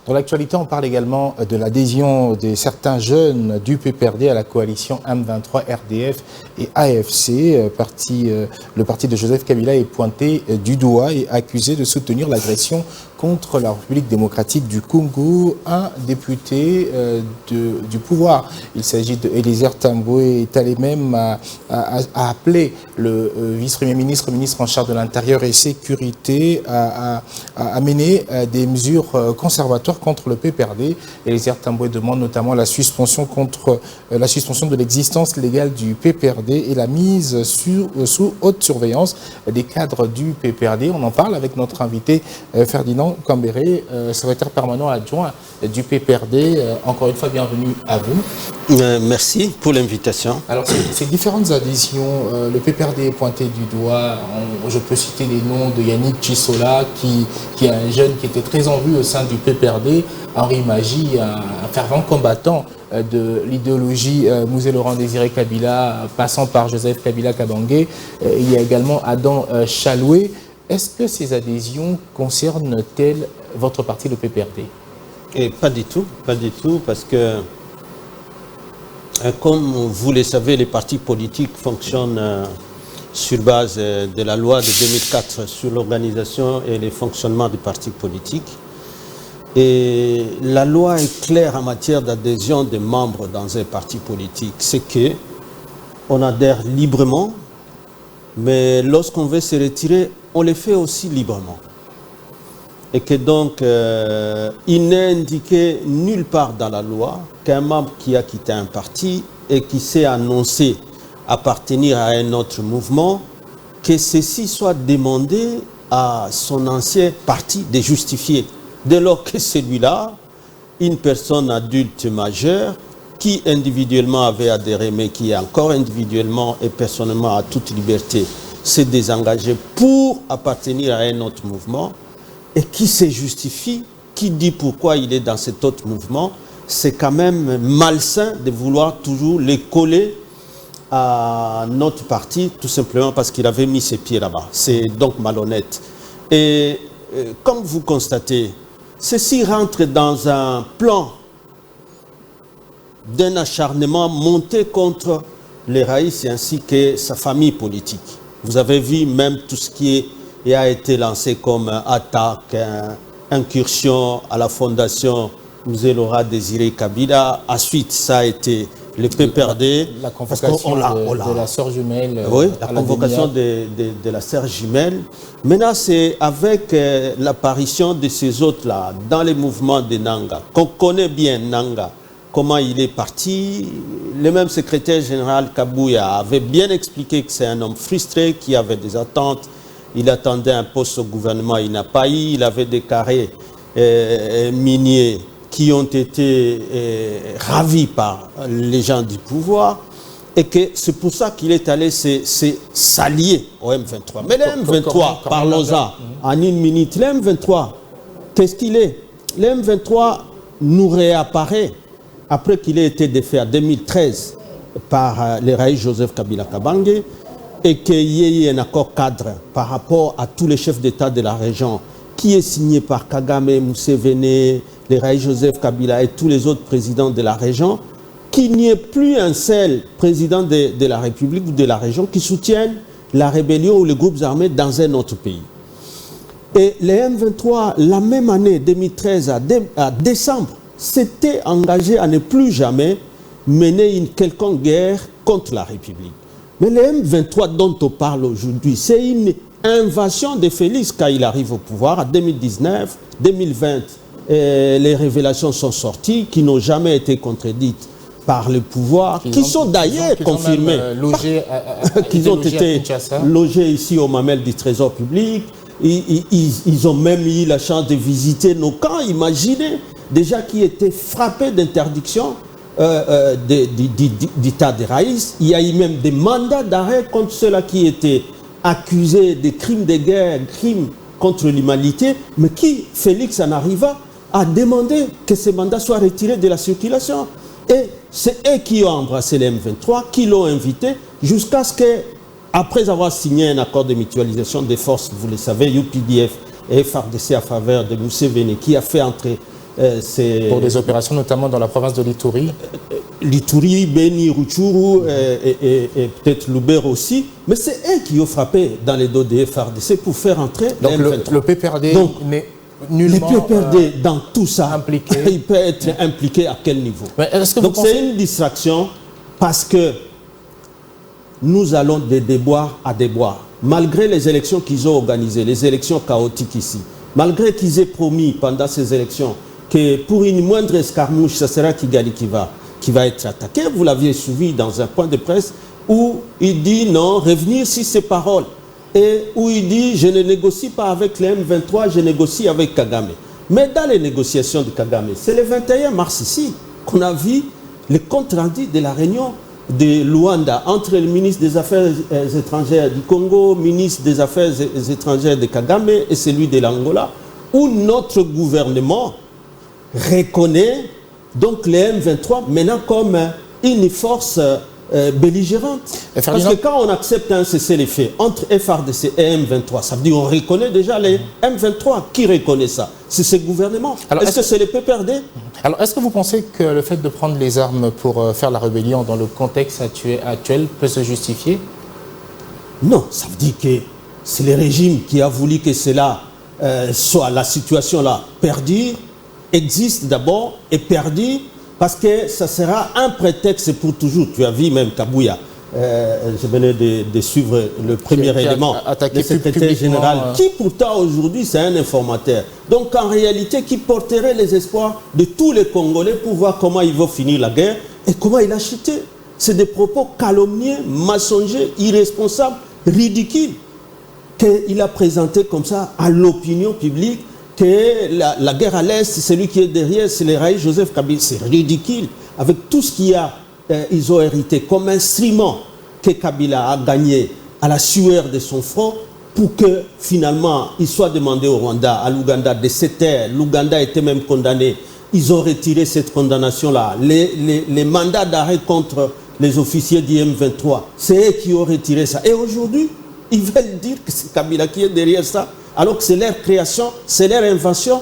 Dans l'actualité, on parle également de l'adhésion de certains jeunes du PPRD à la coalition M23, RDF et AFC. Le parti de Joseph Kabila est pointé du doigt et accusé de soutenir l'agression contre la République démocratique du Congo. Un député du pouvoir, il s'agit d'Eliezer Tambwe, est allé même à appeler le vice-premier ministre, ministre en charge de l'Intérieur et Sécurité, à mener des mesures conservatoires contre le PPRD. Eliezer Tambwe demande notamment la suspension de l'existence légale du PPRD et la mise sous haute surveillance des cadres du PPRD. On en parle avec notre invité Ferdinand Kambéré, secrétaire permanent adjoint du PPRD. Encore une fois, bienvenue à vous. Merci pour l'invitation. Alors, ces différentes adhésions, le PPRD est pointé du doigt. Je peux citer les noms de Yannick Chisola, qui est un jeune qui était très en vue au sein du PPRD. Henri Magie, un fervent combattant de l'idéologie Mouzé Laurent Désiré Kabila, passant par Joseph Kabila Kabange. Il y a également Adam Chaloué. Est-ce que ces adhésions concernent-elles votre parti, le PPRD? Et pas du tout, parce que, comme vous le savez, les partis politiques fonctionnent sur base de la loi de 2004 sur l'organisation et le fonctionnement des partis politiques. Et la loi est claire en matière d'adhésion des membres dans un parti politique. C'est qu'on adhère librement, mais lorsqu'on veut se retirer, on le fait aussi librement. Et que donc, il n'est indiqué nulle part dans la loi qu'un membre qui a quitté un parti et qui s'est annoncé appartenir à un autre mouvement, que ceci soit demandé à son ancien parti de justifier. Dès lors que celui-là, une personne adulte majeure, qui individuellement avait adhéré, mais qui encore individuellement et personnellement à toute liberté, s'est désengagé pour appartenir à un autre mouvement, et qui se justifie, qui dit pourquoi il est dans cet autre mouvement, c'est quand même malsain de vouloir toujours les coller à notre parti, tout simplement parce qu'il avait mis ses pieds là-bas. C'est donc malhonnête. Et comme vous constatez, ceci rentre dans un plan d'un acharnement monté contre les Raïs ainsi que sa famille politique. Vous avez vu même tout ce qui a été lancé comme attaque, incursion à la fondation Mouzé Laurent Désiré Kabila. Ensuite, ça a été le PPRD. La convocation de la sœur jumelle. Oui, la convocation de la sœur jumelle. Maintenant, c'est avec l'apparition de ces autres-là dans les mouvements de Nanga, qu'on connaît bien Nanga, comment il est parti. Le même secrétaire général Kabouya avait bien expliqué que c'est un homme frustré, qui avait des attentes. Il attendait un poste au gouvernement, il n'a pas eu. Il avait des carrés miniers qui ont été ravis par les gens du pouvoir. Et que c'est pour ça qu'il est allé s'allier au M23. Mais le M23, parlons-en en une minute. Le M23, qu'est-ce qu'il est? Le M23 nous réapparaît après qu'il ait été défait en 2013 par les Raïs Joseph Kabila Kabange et qu'il y ait un accord cadre par rapport à tous les chefs d'État de la région qui est signé par Kagame, Museveni, les Raïs Joseph Kabila et tous les autres présidents de la région, qu'il n'y ait plus un seul président de la République ou de la région qui soutienne la rébellion ou les groupes armés dans un autre pays. Et les M23, la même année, 2013 à décembre, s'étaient engagés à ne plus jamais mener une quelconque guerre contre la République. Mais les M23 dont on parle aujourd'hui, c'est une invasion de Félix quand il arrive au pouvoir en 2019, 2020. Les révélations sont sorties, qui n'ont jamais été contredites par le pouvoir, qui sont d'ailleurs confirmées, qu'ils ont été logés ici au Mamel du Trésor public. Ils ont même eu la chance de visiter nos camps. Imaginez, déjà qui étaient frappés d'interdiction d'État des Raïs. Il y a eu même des mandats d'arrêt contre ceux-là qui étaient accusés de crimes de guerre, crimes contre l'humanité, mais qui, Félix en arriva à demander que ces mandats soient retirés de la circulation. Et c'est eux qui ont embrassé les M23, qui l'ont invité, jusqu'à ce que, après avoir signé un accord de mutualisation des forces, vous le savez, UPDF et FARDC à faveur de Museveni, qui a fait entrer Pour des opérations notamment dans la province de l'Ituri. L'Ituri, Beni, Rutshuru et peut-être Lubero aussi. Mais c'est eux qui ont frappé dans les dos des FARDC pour faire entrer donc le PPRD n'est nullement le PPRD dans tout ça, impliqué. Il peut être impliqué à quel niveau? Donc c'est une distraction parce que nous allons de déboire à déboire. Malgré les élections qu'ils ont organisées, les élections chaotiques ici, malgré qu'ils aient promis pendant ces élections que pour une moindre escarmouche, ce sera Kigali qui va être attaqué. Vous l'aviez suivi dans un point de presse où il dit non, revenir sur ses paroles. Et où il dit je ne négocie pas avec les M23, je négocie avec Kagame. Mais dans les négociations de Kagame, c'est le 21 mars ici qu'on a vu le compte rendu de la réunion de Luanda entre le ministre des Affaires étrangères du Congo, ministre des Affaires étrangères de Kagame et celui de l'Angola, où notre gouvernement reconnaît donc les M23 maintenant comme une force belligérante. Parce que quand on accepte un cessez-le-feu entre FARDC et M23, ça veut dire qu'on reconnaît déjà les M23. Qui reconnaît ça? C'est ce gouvernement. Est-ce que c'est le PPRD? Alors, est-ce que vous pensez que le fait de prendre les armes pour faire la rébellion dans le contexte actuel peut se justifier? Non, ça veut dire que c'est le régime qui a voulu que cela soit la situation-là perdure, existe d'abord et perdure, parce que ça sera un prétexte pour toujours. Tu as vu même Kabouya, je venais de suivre le premier élément, le secrétaire général, qui pourtant aujourd'hui c'est un informateur. Donc en réalité qui porterait les espoirs de tous les Congolais pour voir comment ils vont finir la guerre et comment il a chuté. C'est des propos calomnieux, mensongers, irresponsables, ridicules qu'il a présenté comme ça à l'opinion publique. Que la guerre à l'Est, celui qui est derrière, c'est le Raï Joseph Kabila. C'est ridicule. Avec tout ce qu'ils ont hérité comme instrument que Kabila a gagné à la sueur de son front pour que finalement il soit demandé au Rwanda, à l'Ouganda de se taire. L'Ouganda était même condamné. Ils ont retiré cette condamnation-là. Les mandats d'arrêt contre les officiers du M23, c'est eux qui ont retiré ça. Et aujourd'hui, ils veulent dire que c'est Kabila qui est derrière ça. Alors que c'est leur création, c'est leur invention.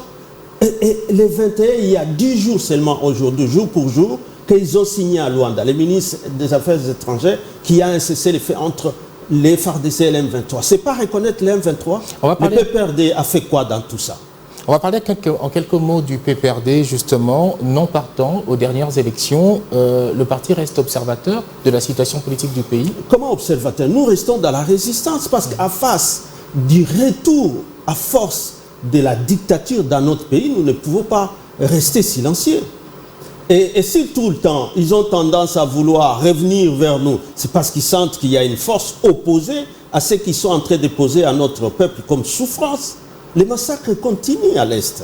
Et les 21, il y a 10 jours seulement aujourd'hui, jour pour jour, qu'ils ont signé à Luanda, le ministre des Affaires étrangères, qui a un cessez-le-feu entre les FARDC et l'M23. Ce n'est pas reconnaître l'M23. Le PPRD a fait quoi dans tout ça? On va parler en quelques mots du PPRD, justement. Non partant aux dernières élections, le parti reste observateur de la situation politique du pays. Comment observateur? Nous restons dans la résistance parce qu'à face du retour à force de la dictature dans notre pays, nous ne pouvons pas rester silencieux. Et si tout le temps, ils ont tendance à vouloir revenir vers nous, c'est parce qu'ils sentent qu'il y a une force opposée à ce qu'ils sont en train de poser à notre peuple comme souffrance. Les massacres continuent à l'Est.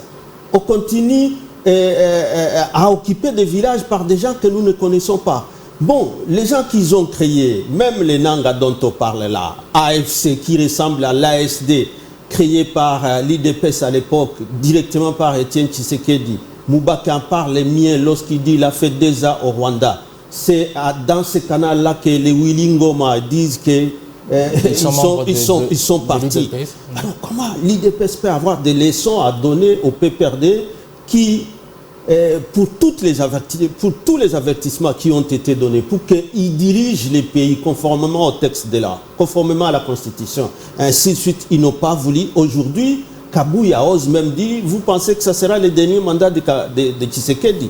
On continue à occuper des villages par des gens que nous ne connaissons pas. Bon, les gens qu'ils ont créés, même les Nanga dont on parle là, AFC qui ressemble à l'ASD, créé par l'IDPS à l'époque, directement par Étienne Tshisekedi. Moubaka en parle les miens lorsqu'il dit qu'il a fait 2 ans au Rwanda. C'est dans ce canal-là que les Willingoma disent qu'ils sont partis. Alors comment l'IDPS peut avoir des leçons à donner au PPRD qui... pour tous les avertissements qui ont été donnés, pour qu'ils dirigent les pays conformément au texte de là, conformément à la Constitution, ainsi de suite, ils n'ont pas voulu. Aujourd'hui, Kabouya ose même dire, vous pensez que ça sera le dernier mandat de Tshisekedi?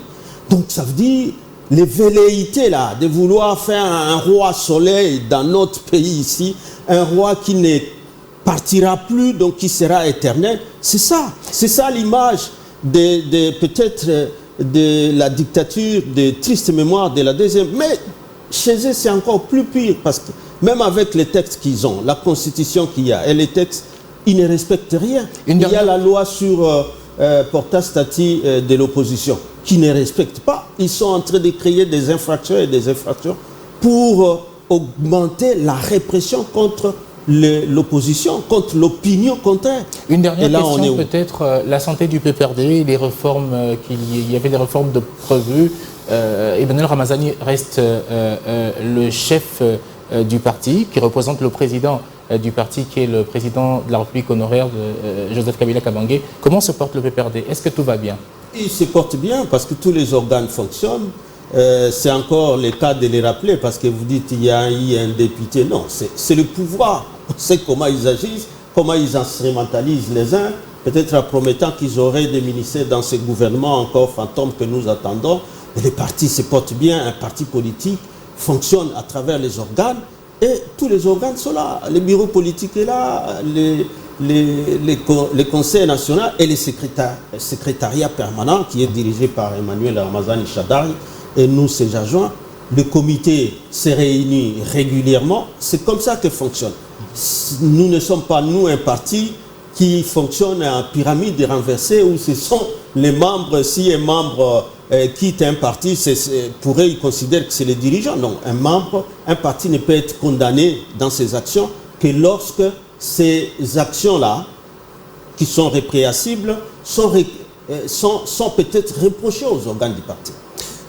Donc ça veut dire, les velléités là, de vouloir faire un roi soleil dans notre pays ici, un roi qui ne partira plus, donc qui sera éternel, c'est ça l'image peut-être de la dictature, de triste mémoire de la deuxième. Mais chez eux, c'est encore plus pire parce que même avec les textes qu'ils ont, la constitution qu'il y a et les textes, ils ne respectent rien. Il y a la loi sur portage statut de l'opposition qui ne respecte pas. Ils sont en train de créer des infractions et des infractions pour augmenter la répression contre l'opposition, contre l'opinion contraire. Une dernière question, peut-être la santé du PPRD, les réformes, il y avait des réformes de prévues. Emmanuel Ramazani reste le chef du parti, qui représente le président du parti, qui est le président de la République honoraire de Joseph Kabila Kabange. Comment se porte le PPRD? Est-ce que tout va bien? Il se porte bien parce que tous les organes fonctionnent. C'est encore le cas de les rappeler parce que vous dites qu'il y a un député. Non, c'est le pouvoir. On sait comment ils agissent, comment ils instrumentalisent les uns. Peut-être en promettant qu'ils auraient des ministères dans ce gouvernement encore fantôme que nous attendons. Mais les partis se portent bien. Un parti politique fonctionne à travers les organes et tous les organes sont là. Le bureau politique est là, les conseils nationaux et le secrétariat permanent qui est dirigé par Emmanuel Ramazani Chadari et nous, ses adjoints. Le comité se réunit régulièrement. C'est comme ça que fonctionne. Nous ne sommes pas, nous, un parti qui fonctionne en pyramide renversée où ce sont les membres, si un membre quitte un parti, pourrait considérer que c'est le dirigeant. Non, un parti ne peut être condamné dans ses actions que lorsque ces actions-là, qui sont répréhensibles, sont peut-être reprochées aux organes du parti.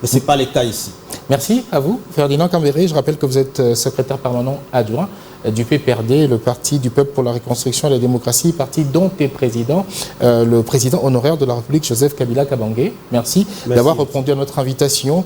Mais ce n'est pas le cas ici. Merci à vous, Ferdinand Cambéré. Je rappelle que vous êtes secrétaire permanent adjoint du PPRD, le Parti du Peuple pour la Reconstruction et la Démocratie, parti dont est président, le président honoraire de la République, Joseph Kabila Kabange. Merci d'avoir répondu à notre invitation.